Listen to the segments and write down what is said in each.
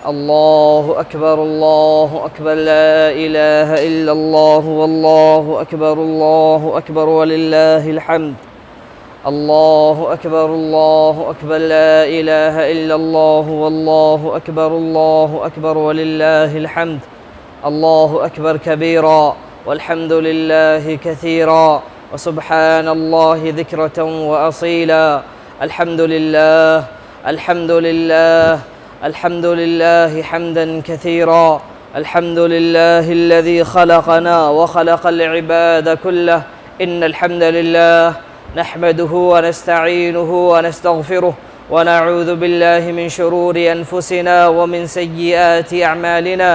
الله أكبر الله أكبر لا إله إلا الله والله أكبر ولله الحمد. الله أكبر لا إله إلا الله والله أكبر ولله الحمد. الله أكبر كبيرا والحمد لله كثيرا وسبحان الله ذكرة وأصيلا. الحمد لله الحمد لله الحمد لله حمدا كثيرا. الحمد لله الذي خلقنا وخلق العباد كله. إن الحمد لله نحمده ونستعينه ونستغفره ونعوذ بالله من شرور أنفسنا ومن سيئات أعمالنا.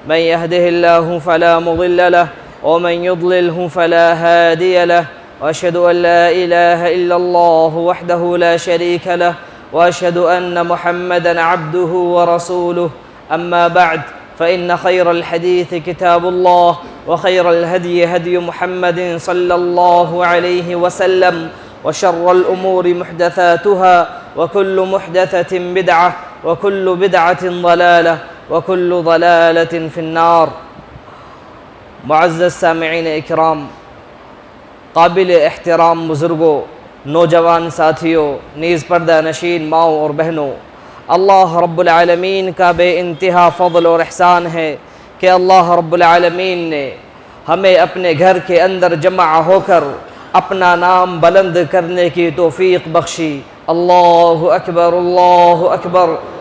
من يهده الله فلا مضل له ومن يضلله فلا هادي له. وأشهد أن لا إله إلا الله وحده لا شريك له وأشهد أن محمدا عبده ورسوله. أما بعد فإن خير الحديث كتاب الله وخير الهدي هدي محمد صلى الله عليه وسلم وشر الأمور محدثاتها وكل محدثة بدعة وكل بدعة ضلالة وكل ضلالة في النار. معزز سامعین اکرام، قابل احترام بزرگوں، نوجوان ساتھیوں، نیز پردہ نشین ماؤں اور بہنوں، اللہ رب العالمین کا بے انتہا فضل اور احسان ہے کہ اللہ رب العالمین نے ہمیں اپنے گھر کے اندر جمع ہو کر اپنا نام بلند کرنے کی توفیق بخشی. اللہ اکبر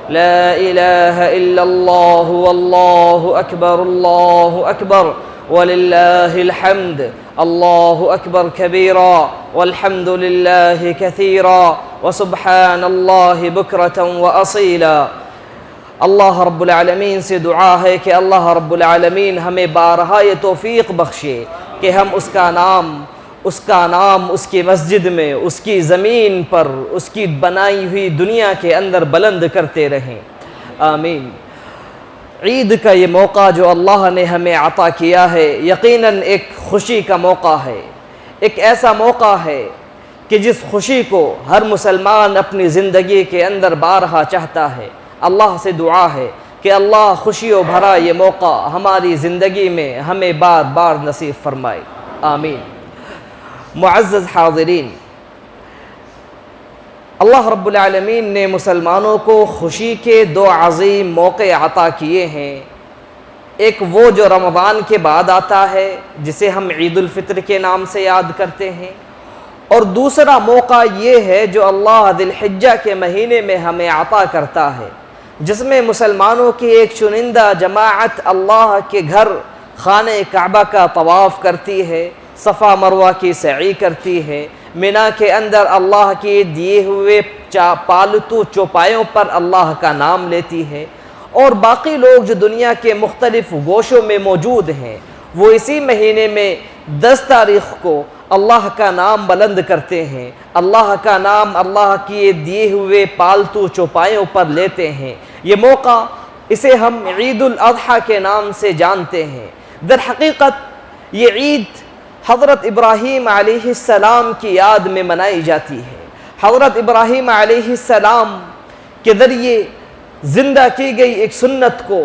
لا الہ الا اللہ واللہ اکبر وللہ الحمد. اللہ اکبر کبیرا والحمد للہ کثیرا وسبحان اللہ بکرۃ واصیلا. اللہ رب العالمین سے دعا ہے کہ اللہ رب العالمین ہمیں بارہا یہ توفیق بخشے کہ ہم اس کا نام اس کی مسجد میں، اس کی زمین پر، اس کی بنائی ہوئی دنیا کے اندر بلند کرتے رہیں. آمین. عید کا یہ موقع جو اللہ نے ہمیں عطا کیا ہے یقیناً ایک خوشی کا موقع ہے، ایک ایسا موقع ہے کہ جس خوشی کو ہر مسلمان اپنی زندگی کے اندر بارہا چاہتا ہے. اللہ سے دعا ہے کہ اللہ خوشیوں بھرا یہ موقع ہماری زندگی میں ہمیں بار بار نصیب فرمائے. آمین. معزز حاضرین، اللہ رب العالمین نے مسلمانوں کو خوشی کے دو عظیم موقع عطا کیے ہیں. ایک وہ جو رمضان کے بعد آتا ہے جسے ہم عید الفطر کے نام سے یاد کرتے ہیں، اور دوسرا موقع یہ ہے جو اللہ ذی الحجہ کے مہینے میں ہمیں عطا کرتا ہے، جس میں مسلمانوں کی ایک چنندہ جماعت اللہ کے گھر خانہ کعبہ کا طواف کرتی ہے، صفا مروہ کی سعی کرتی ہے، مینا کے اندر اللہ کے دیے ہوئے پالتو چوپایوں پر اللہ کا نام لیتی ہے، اور باقی لوگ جو دنیا کے مختلف گوشوں میں موجود ہیں وہ اسی مہینے میں 10 تاریخ کو اللہ کا نام بلند کرتے ہیں، اللہ کا نام اللہ کے دیے ہوئے پالتو چوپایوں پر لیتے ہیں. یہ موقع اسے ہم عید الاضحیٰ کے نام سے جانتے ہیں. در حقیقت یہ عید حضرت ابراہیم علیہ السلام کی یاد میں منائی جاتی ہے. حضرت ابراہیم علیہ السلام کے ذریعے زندہ کی گئی ایک سنت کو،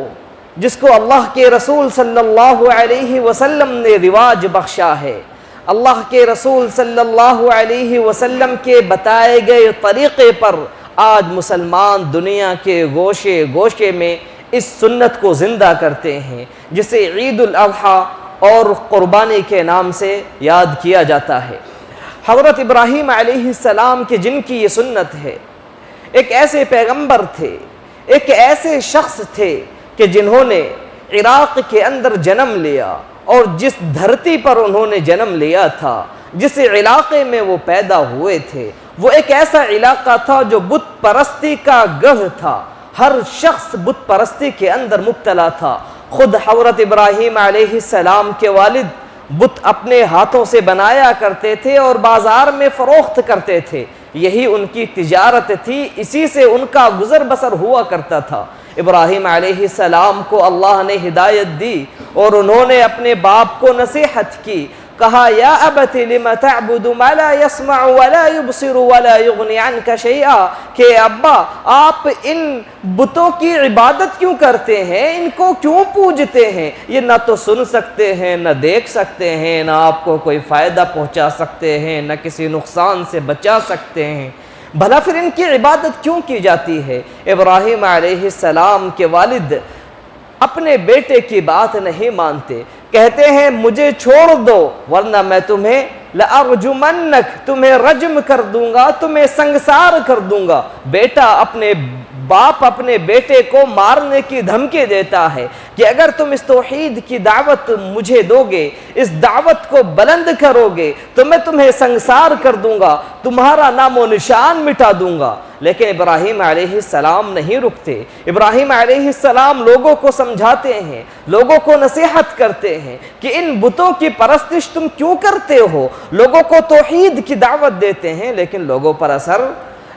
جس کو اللہ کے رسول صلی اللہ علیہ وسلم نے رواج بخشا ہے. اللہ کے رسول صلی اللہ علیہ وسلم کے بتائے گئے طریقے پر آج مسلمان دنیا کے گوشے گوشے میں اس سنت کو زندہ کرتے ہیں، جسے عید الاضحیٰ اور قربانی کے نام سے یاد کیا جاتا ہے. حضرت ابراہیم علیہ السلام کے جن کی یہ سنت ہے، ایک ایسے پیغمبر تھے، ایک ایسے شخص تھے کہ جنہوں نے عراق کے اندر جنم لیا، اور جس دھرتی پر انہوں نے جنم لیا تھا، جس علاقے میں وہ پیدا ہوئے تھے، وہ ایک ایسا علاقہ تھا جو بت پرستی کا گڑھ تھا. ہر شخص بت پرستی کے اندر مبتلا تھا. خود حضرت ابراہیم علیہ السلام کے والد بت اپنے ہاتھوں سے بنایا کرتے تھے اور بازار میں فروخت کرتے تھے. یہی ان کی تجارت تھی، اسی سے ان کا گزر بسر ہوا کرتا تھا. ابراہیم علیہ السلام کو اللہ نے ہدایت دی اور انہوں نے اپنے باپ کو نصیحت کی کہا یا ابت لم تعبد ما لا يسمع ولا يبصر ولا يغني عنك شيئا، کہ ابا آپ ان بتوں کی عبادت کیوں کرتے ہیں، ان کو کیوں پوجتے ہیں، یہ نہ تو سن سکتے ہیں، نہ دیکھ سکتے ہیں، نہ آپ کو کوئی فائدہ پہنچا سکتے ہیں، نہ کسی نقصان سے بچا سکتے ہیں، بھلا پھر ان کی عبادت کیوں کی جاتی ہے؟ ابراہیم علیہ السلام کے والد اپنے بیٹے کی بات نہیں مانتے، کہتے ہیں مجھے چھوڑ دو ورنہ میں تمہیں لَأَرْجُمَنَّكَ، تمہیں رجم کر دوں گا، تمہیں سنگسار کر دوں گا۔ بیٹا اپنے باپ اپنے بیٹے کو مارنے کی دھمکی دیتا ہے کہ اگر تم اس توحید کی دعوت مجھے دو گے، اس دعوت کو بلند کرو گے تو میں تمہیں سنگسار کر دوں گا، تمہارا نام و نشان مٹا دوں گا۔ لیکن ابراہیم علیہ السلام نہیں رکتے، ابراہیم علیہ السلام لوگوں کو سمجھاتے ہیں، لوگوں کو نصیحت کرتے ہیں کہ ان بتوں کی پرستش تم کیوں کرتے ہو، لوگوں کو توحید کی دعوت دیتے ہیں لیکن لوگوں پر اثر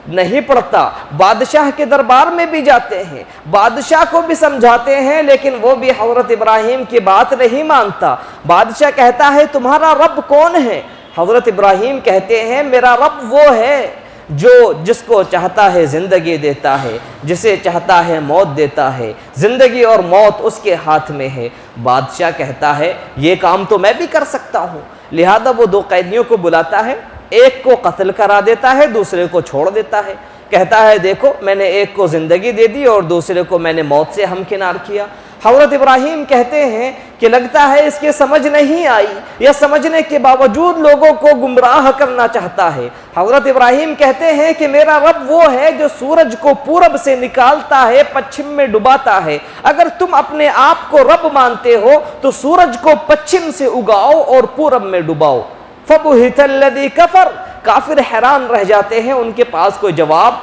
نہیں پڑتا۔ بادشاہ کے دربار میں بھی جاتے ہیں، بادشاہ کو بھی سمجھاتے ہیں لیکن وہ بھی حضرت ابراہیم کی بات نہیں مانتا۔ بادشاہ کہتا ہے تمہارا رب کون ہے؟ حضرت ابراہیم کہتے ہیں میرا رب وہ ہے جو جس کو چاہتا ہے زندگی دیتا ہے، جسے چاہتا ہے موت دیتا ہے، زندگی اور موت اس کے ہاتھ میں ہے۔ بادشاہ کہتا ہے یہ کام تو میں بھی کر سکتا ہوں، لہذا وہ دو قیدیوں کو بلاتا ہے، ایک کو قتل کرا دیتا ہے، دوسرے کو چھوڑ دیتا ہے، کہتا ہے دیکھو میں نے ایک کو زندگی دے دی اور دوسرے کو میں نے موت سے ہمکنار کیا۔ حضرت ابراہیم کہتے ہیں کہ لگتا ہے اس کے سمجھ نہیں آئی، یا سمجھنے کے باوجود لوگوں کو گمراہ کرنا چاہتا ہے۔ حضرت ابراہیم کہتے ہیں کہ میرا رب وہ ہے جو سورج کو پورب سے نکالتا ہے، پچھم میں ڈباتا ہے، اگر تم اپنے آپ کو رب مانتے ہو تو سورج کو پچھم سے اگاؤ اور پورب میں ڈباؤ۔ فَبُهِتَ الَّذِي كَفَرَ، کافر حیران رہ جاتے ہیں، ان کے پاس کوئی جواب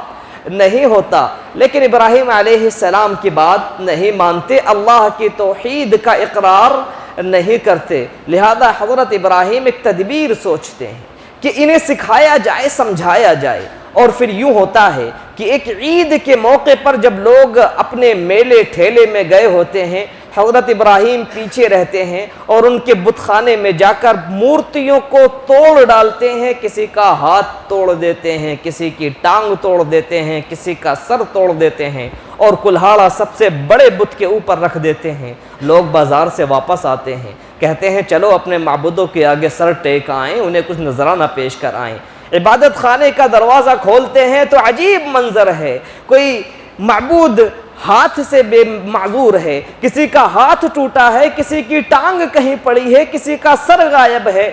نہیں ہوتا، لیکن ابراہیم علیہ السلام کی بات نہیں مانتے، اللہ کی توحید کا اقرار نہیں کرتے، لہذا حضرت ابراہیم ایک تدبیر سوچتے ہیں کہ انہیں سکھایا جائے، سمجھایا جائے۔ اور پھر یوں ہوتا ہے کہ ایک عید کے موقع پر جب لوگ اپنے میلے ٹھیلے میں گئے ہوتے ہیں، حضرت ابراہیم پیچھے رہتے ہیں اور ان کے بت خانے میں جا کر مورتیوں کو توڑ ڈالتے ہیں، کسی کا ہاتھ توڑ دیتے ہیں، کسی کی ٹانگ توڑ دیتے ہیں، کسی کا سر توڑ دیتے ہیں اور کلہاڑا سب سے بڑے بت کے اوپر رکھ دیتے ہیں۔ لوگ بازار سے واپس آتے ہیں، کہتے ہیں چلو اپنے معبودوں کے آگے سر ٹیک آئیں، انہیں کچھ نذرانہ پیش کر آئیں۔ عبادت خانے کا دروازہ کھولتے ہیں تو عجیب منظر ہے، کوئی معبود ہاتھ سے بے معذور ہے، کسی کا ہاتھ ٹوٹا ہے، کسی کی ٹانگ کہیں پڑی ہے، کسی کا سر غائب ہے۔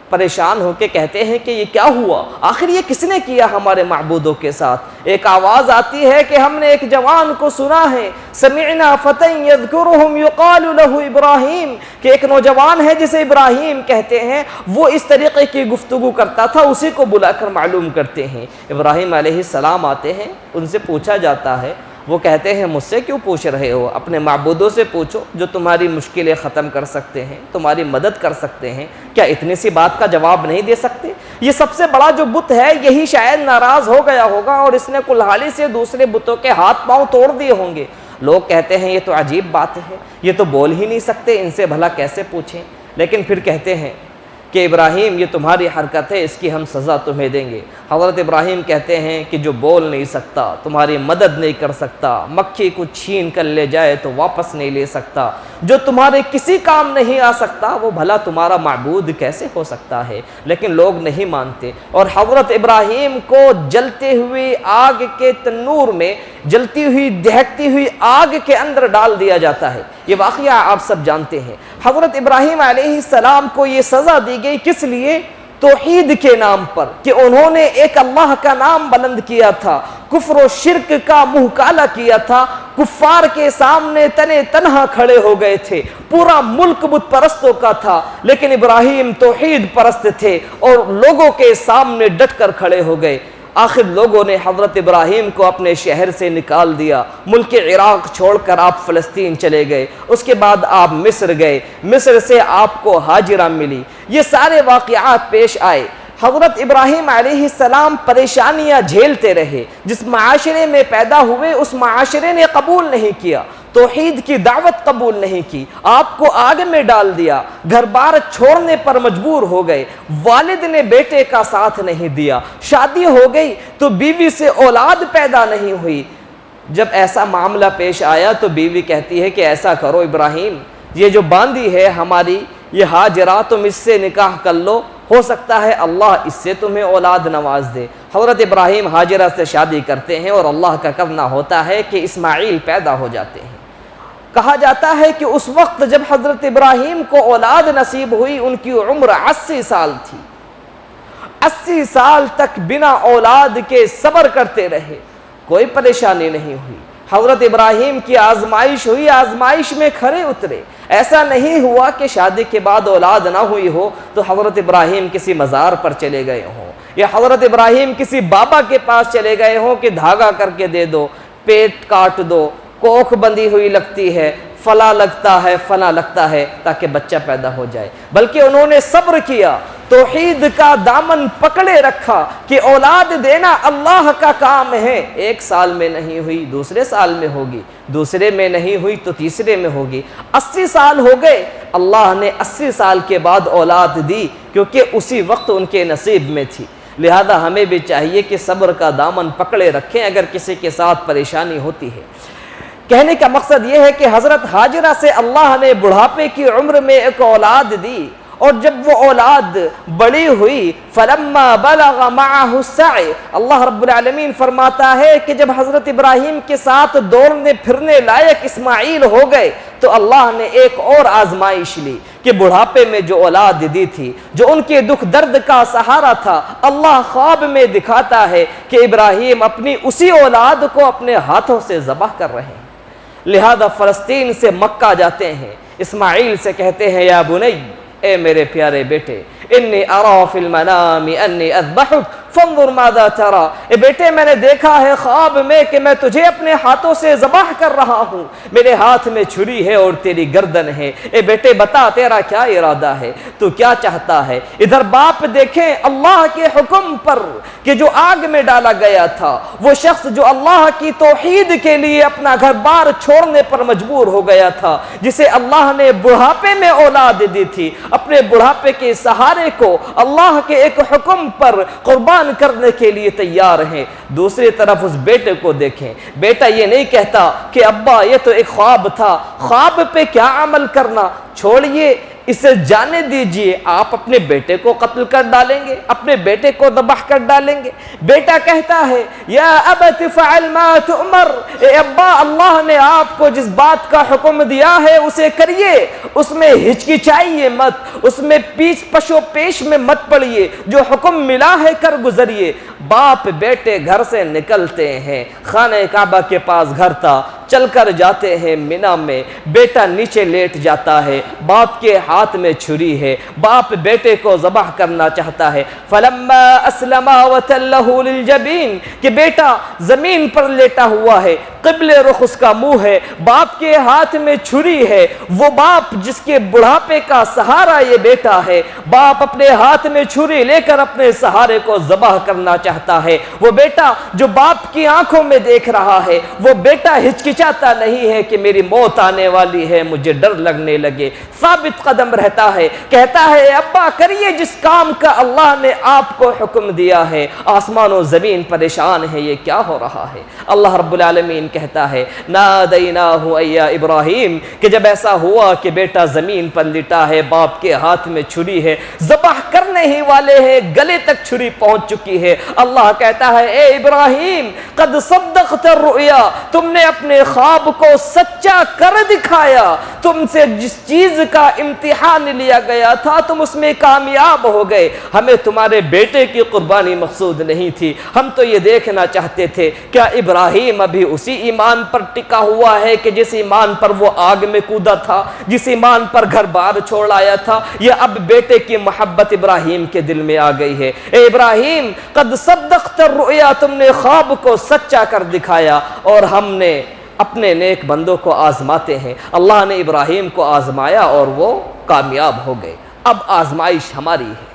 پریشان ہو کے کہتے ہیں کہ یہ کیا ہوا، آخر یہ کس نے کیا ہمارے معبودوں کے ساتھ؟ ایک آواز آتی ہے کہ ہم نے ایک جوان کو سنا ہے، سمعنا فتى يذكرهم يقال له ابراہیم، کہ ایک نوجوان ہے جسے ابراہیم کہتے ہیں، وہ اس طریقے کی گفتگو کرتا تھا، اسی کو بلا کر معلوم کرتے ہیں۔ ابراہیم علیہ السلام آتے ہیں، ان سے پوچھا جاتا ہے، وہ کہتے ہیں مجھ سے کیوں پوچھ رہے ہو، اپنے معبودوں سے پوچھو جو تمہاری مشکلیں ختم کر سکتے ہیں، تمہاری مدد کر سکتے ہیں، کیا اتنی سی بات کا جواب نہیں دے سکتے؟ یہ سب سے بڑا جو بت ہے یہی شاید ناراض ہو گیا ہوگا اور اس نے کلہاڑی سے دوسرے بتوں کے ہاتھ پاؤں توڑ دیے ہوں گے۔ لوگ کہتے ہیں یہ تو عجیب بات ہے، یہ تو بول ہی نہیں سکتے، ان سے بھلا کیسے پوچھیں؟ لیکن پھر کہتے ہیں کہ ابراہیم یہ تمہاری حرکت ہے، اس کی ہم سزا تمہیں دیں گے۔ حضرت ابراہیم کہتے ہیں کہ جو بول نہیں سکتا، تمہاری مدد نہیں کر سکتا، مکھی کو چھین کر لے جائے تو واپس نہیں لے سکتا، جو تمہارے کسی کام نہیں آ سکتا، وہ بھلا تمہارا معبود کیسے ہو سکتا ہے؟ لیکن لوگ نہیں مانتے اور حضرت ابراہیم کو جلتے ہوئے آگ کے تنور میں، جلتی ہوئی دہکتی ہوئی آگ کے اندر ڈال دیا جاتا ہے۔ یہ واقعہ آپ سب جانتے ہیں۔ حضرت ابراہیم علیہ السلام کو یہ سزا دی گئی، کس لیے؟ توحید کے نام پر، کہ انہوں نے ایک اللہ کا نام بلند کیا تھا، کفر و شرک کا منہ کالا کیا تھا، کفار کے سامنے تنے تنہا کھڑے ہو گئے تھے، پورا ملک بت پرستوں کا تھا، لیکن ابراہیم توحید پرست تھے اور لوگوں کے سامنے ڈٹ کر کھڑے ہو گئے۔ آخر لوگوں نے حضرت ابراہیم کو اپنے شہر سے نکال دیا، ملک عراق چھوڑ کر آپ فلسطین چلے گئے، اس کے بعد آپ مصر گئے، مصر سے آپ کو ہاجرہ ملی۔ یہ سارے واقعات پیش آئے۔ حضرت ابراہیم علیہ السلام پریشانیاں جھیلتے رہے، جس معاشرے میں پیدا ہوئے اس معاشرے نے قبول نہیں کیا، توحید کی دعوت قبول نہیں کی، آپ کو آگ میں ڈال دیا، گھر بار چھوڑنے پر مجبور ہو گئے، والد نے بیٹے کا ساتھ نہیں دیا، شادی ہو گئی تو بیوی سے اولاد پیدا نہیں ہوئی۔ جب ایسا معاملہ پیش آیا تو بیوی کہتی ہے کہ ایسا کرو ابراہیم، یہ جو باندھی ہے ہماری یہ ہاجرہ، تم اس سے نکاح کر لو، ہو سکتا ہے اللہ اس سے تمہیں اولاد نواز دے۔ حضرت ابراہیم ہاجرہ سے شادی کرتے ہیں اور اللہ کا کرنا ہوتا ہے کہ اسماعیل پیدا ہو جاتے ہیں۔ کہا جاتا ہے کہ اس وقت جب حضرت ابراہیم کو اولاد نصیب ہوئی ان کی عمر 80 سال تھی۔ 80 سال تک بنا اولاد کے صبر کرتے رہے، کوئی پریشانی نہیں ہوئی۔ حضرت ابراہیم کی آزمائش ہوئی، آزمائش میں کھرے اترے۔ ایسا نہیں ہوا کہ شادی کے بعد اولاد نہ ہوئی ہو تو حضرت ابراہیم کسی مزار پر چلے گئے ہوں، یا حضرت ابراہیم کسی بابا کے پاس چلے گئے ہوں کہ دھاگا کر کے دے دو، پیٹ کاٹ دو، کوکھ بندھی ہوئی لگتی ہے، فلاں لگتا ہے، فلاں لگتا ہے، تاکہ بچہ پیدا ہو جائے۔ بلکہ انہوں نے صبر کیا، توحید کا دامن پکڑے رکھا کہ اولاد دینا اللہ کا کام ہے۔ 1 سال میں نہیں ہوئی، دوسرے سال میں ہوگی، دوسرے میں نہیں ہوئی تو تیسرے میں ہوگی۔ 80 سال ہو گئے، اللہ نے 80 سال کے بعد اولاد دی، کیونکہ اسی وقت ان کے نصیب میں تھی۔ لہذا ہمیں بھی چاہیے کہ صبر کا دامن پکڑے رکھیں اگر کسی کے ساتھ پریشانی ہوتی ہے۔ کہنے کا مقصد یہ ہے کہ حضرت ہاجرہ سے اللہ نے بڑھاپے کی عمر میں ایک اولاد دی، اور جب وہ اولاد بڑی ہوئی فلما بلغ معه السعي، اللہ رب العالمین فرماتا ہے کہ جب حضرت ابراہیم کے ساتھ دوڑنے پھرنے لائق اسماعیل ہو گئے تو اللہ نے ایک اور آزمائش لی کہ بڑھاپے میں جو اولاد دی تھی، جو ان کے دکھ درد کا سہارا تھا، اللہ خواب میں دکھاتا ہے کہ ابراہیم اپنی اسی اولاد کو اپنے ہاتھوں سے ذبح کر رہے ہیں۔ لہذا فلسطین سے مکہ جاتے ہیں، اسماعیل سے کہتے ہیں یا بنی، اے میرے پیارے بیٹے، انی ارا فی المنام انی اذبحک فانظر ماذا ترى، اے بیٹے میں نے دیکھا ہے خواب میں کہ میں تجھے اپنے ہاتھوں سے ذبح کر رہا ہوں، میرے ہاتھ میں چھری ہے اور تیری گردن ہے، اے بیٹے بتا تیرا کیا ارادہ ہے، تو کیا چاہتا ہے۔ ادھر باپ دیکھیں اللہ کے حکم پر کہ جو آگ میں ڈالا گیا تھا، وہ شخص جو اللہ کی توحید کے لیے اپنا گھر بار چھوڑنے پر مجبور ہو گیا تھا، جسے اللہ نے بڑھاپے میں اولاد دی تھی، اپنے بڑھاپے کے سہارے کو اللہ کے ایک حکم پر قربان کرنے کے لیے تیار ہیں۔ دوسری طرف اس بیٹے کو دیکھیں، بیٹا یہ نہیں کہتا کہ ابا یہ تو ایک خواب تھا، خواب پہ کیا عمل کرنا، چھوڑیے اسے جانے دیجئے، آپ اپنے بیٹے کو قتل کر ڈالیں گے، اپنے بیٹے کو ذبح کر ڈالیں گے۔ بیٹا کہتا ہے یا ابت فعل ما تؤمر، اے ابا اللہ نے آپ کو جس بات کا حکم دیا ہے اسے کریے، اس میں ہچکچائیے مت، اس میں پشو پیش میں مت پڑیے، جو حکم ملا ہے کر گزریے۔ باپ بیٹے گھر سے نکلتے ہیں، خانہ کعبہ کے پاس گھر تھا، چل کر جاتے ہیں مینا میں، بیٹا نیچے لیٹ جاتا ہے، باپ کے ہاتھ میں چھری ہے، باپ بیٹے کو ذبح کرنا چاہتا ہے۔ فلما اسلما وتلہ للجبین، کہ بیٹا زمین پر لیٹا ہوا ہے، قبل رخ اس کا منہ ہے، باپ کے ہاتھ میں چھری ہے، وہ باپ جس کے بڑھاپے کا سہارا یہ بیٹا ہے، باپ اپنے ہاتھ میں چھری لے کر اپنے سہارے کو ذبح کرنا چاہتا ہے۔ وہ بیٹا جو باپ کی آنکھوں میں دیکھ رہا ہے، وہ بیٹا ہچکچاتا نہیں ہے کہ میری موت آنے والی ہے، مجھے ڈر لگنے لگے، ثابت قدم رہتا ہے، کہتا ہے ابا کریے جس کام کا اللہ نے آپ کو حکم دیا ہے۔ آسمان و زمین پریشان ہے، یہ کیا ہو رہا ہے؟ اللہ رب العالمین کہتا ہے نادیناہ اے ابراہیم، کہ جب ایسا ہوا کہ بیٹا زمین پر لٹا ہے، باپ کے ہاتھ میں چھری ہے، ذبح کرنے ہی والے ہیں، گلے تک چھری پہنچ چکی ہے، اللہ کہتا ہے اے ابراہیم قد صدقت الرؤیا، تم نے اپنے خواب کو سچا کر دکھایا، تم سے جس چیز کا امتحان لیا گیا تھا تم اس میں کامیاب ہو گئے، ہمیں تمہارے بیٹے کی قربانی مقصود نہیں تھی، ہم تو یہ دیکھنا چاہتے تھے کیا ابراہیم ابھی اسی ایمان پر ٹکا ہوا ہے کہ جس ایمان پر وہ آگ میں کودا تھا، جس ایمان پر گھر بار چھوڑ آیا تھا، یا اب بیٹے کی محبت ابراہیم کے دل میں آ گئی ہے۔ اے ابراہیم قد صدقت الرؤیا، تم نے خواب کو سچا کر دکھایا، اور ہم نے اپنے نیک بندوں کو آزماتے ہیں۔ اللہ نے ابراہیم کو آزمایا اور وہ کامیاب ہو گئے۔ اب آزمائش ہماری ہے،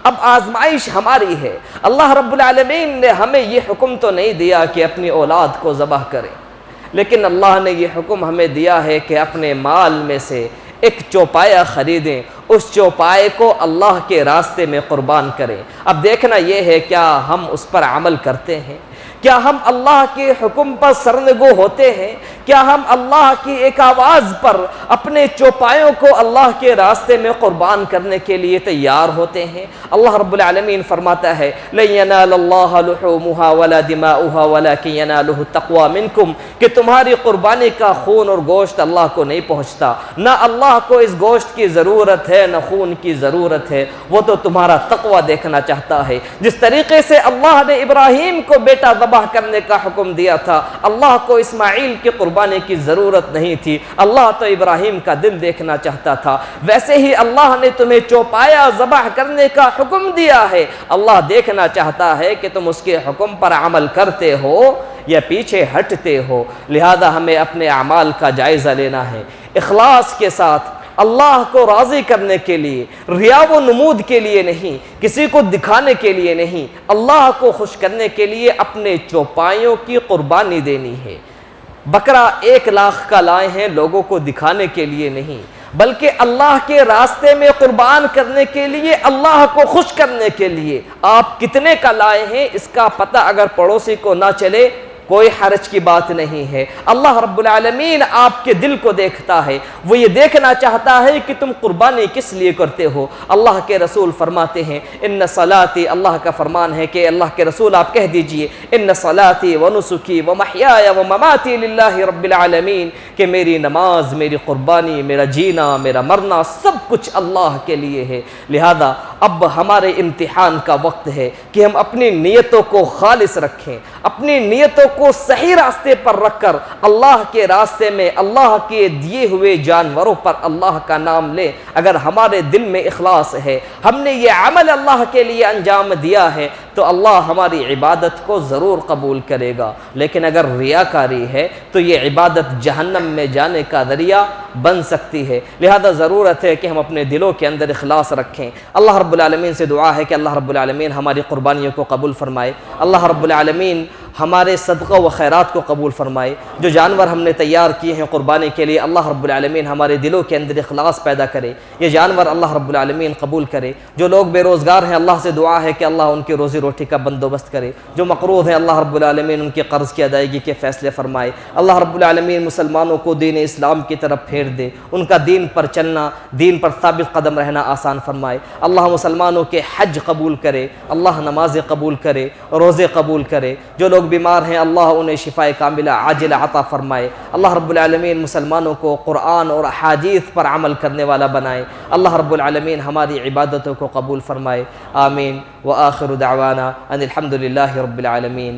اب آزمائش ہماری ہے۔ اللہ رب العالمین نے ہمیں یہ حکم تو نہیں دیا کہ اپنی اولاد کو ذبح کریں، لیکن اللہ نے یہ حکم ہمیں دیا ہے کہ اپنے مال میں سے ایک چوپایا خریدیں، اس چوپائے کو اللہ کے راستے میں قربان کریں۔ اب دیکھنا یہ ہے کیا ہم اس پر عمل کرتے ہیں؟ کیا ہم اللہ کے حکم پر سرنگو ہوتے ہیں؟ کیا ہم اللہ کی ایک آواز پر اپنے چوپایوں کو اللہ کے راستے میں قربان کرنے کے لیے تیار ہوتے ہیں؟ اللہ رب العالمین فرماتا ہے لَن يَنَالَ اللَّهَ لُحُومُهَا وَلَا دِمَاؤُهَا وَلَكِنْ يَنَالُهُ التَّقْوَى مِنْكُمْ کہ تمہاری قربانی کا خون اور گوشت اللہ کو نہیں پہنچتا، نہ اللہ کو اس گوشت کی ضرورت ہے نہ خون کی ضرورت ہے، وہ تو تمہارا تقوی دیکھنا چاہتا ہے۔ جس طریقے سے اللہ نے ابراہیم کو بیٹا ذبح کرنے کا حکم دیا تھا، اللہ کو اسماعیل کی قربانی کی ضرورت نہیں تھی، اللہ تو ابراہیم کا دل دیکھنا چاہتا تھا، ویسے ہی اللہ نے تمہیں چوپایا ذبح کرنے کا حکم دیا ہے، اللہ دیکھنا چاہتا ہے کہ تم اس کے حکم پر عمل کرتے ہو یا پیچھے ہٹتے ہو۔ لہذا ہمیں اپنے اعمال کا جائزہ لینا ہے، اخلاص کے ساتھ، اللہ کو راضی کرنے کے لیے، ریا و نمود کے لیے نہیں، کسی کو دکھانے کے لیے نہیں، اللہ کو خوش کرنے کے لیے اپنے چوپایوں کی قربانی دینی ہے۔ بکرا 1 لاکھ کا لائے ہیں لوگوں کو دکھانے کے لیے نہیں، بلکہ اللہ کے راستے میں قربان کرنے کے لیے، اللہ کو خوش کرنے کے لیے۔ آپ کتنے کا لائے ہیں اس کا پتہ اگر پڑوسی کو نہ چلے کوئی حرج کی بات نہیں ہے، اللہ رب العالمین آپ کے دل کو دیکھتا ہے، وہ یہ دیکھنا چاہتا ہے کہ تم قربانی کس لیے کرتے ہو۔ اللہ کے رسول فرماتے ہیں ان صلاتی، اللہ کا فرمان ہے کہ اللہ کے رسول آپ کہہ دیجئے ان صلاتی ونسکی ومحیای ومماتی للہ رب العالمین کہ میری نماز، میری قربانی، میرا جینا، میرا مرنا سب کچھ اللہ کے لیے ہے۔ لہذا اب ہمارے امتحان کا وقت ہے کہ ہم اپنی نیتوں کو خالص رکھیں، اپنی نیتوں کو صحیح راستے پر رکھ کر اللہ کے راستے میں اللہ کے دیے ہوئے جانوروں پر اللہ کا نام لیں۔ اگر ہمارے دل میں اخلاص ہے، ہم نے یہ عمل اللہ کے لیے انجام دیا ہے تو اللہ ہماری عبادت کو ضرور قبول کرے گا، لیکن اگر ریاکاری ہے تو یہ عبادت جہنم میں جانے کا ذریعہ بن سکتی ہے۔ لہذا ضرورت ہے کہ ہم اپنے دلوں کے اندر اخلاص رکھیں۔ اللہ رب العالمین سے دعا ہے کہ اللہ رب العالمین ہماری قربانیوں کو قبول فرمائے، اللہ رب العالمین ہمارے صدقہ و خیرات کو قبول فرمائے۔ جو جانور ہم نے تیار کیے ہیں قربانی کے لیے، اللہ رب العالمین ہمارے دلوں کے اندر اخلاص پیدا کرے، یہ جانور اللہ رب العالمین قبول کرے۔ جو لوگ بے روزگار ہیں اللہ سے دعا ہے کہ اللہ ان کی روزی روٹی کا بندوبست کرے۔ جو مقروض ہیں اللہ رب العالمین ان کے قرض کی ادائیگی کے فیصلے فرمائے۔ اللہ رب العالمین مسلمانوں کو دین اسلام کی طرف پھیر دے، ان کا دین پر چلنا، دین پر ثابت قدم رہنا آسان فرمائے۔ اللہ مسلمانوں کے حج قبول کرے، اللہ نمازیں قبول کرے، روزے قبول کرے۔ جو لوگ بیمار ہیں اللہ انہیں شفاء کاملہ عاجلہ عطا فرمائے۔ اللہ رب العالمین مسلمانوں کو قرآن اور احادیث پر عمل کرنے والا بنائے۔ اللہ رب العالمین ہماری عبادتوں کو قبول فرمائے۔ آمین۔ وآخر دعوانا ان الحمد للہ رب العالمین۔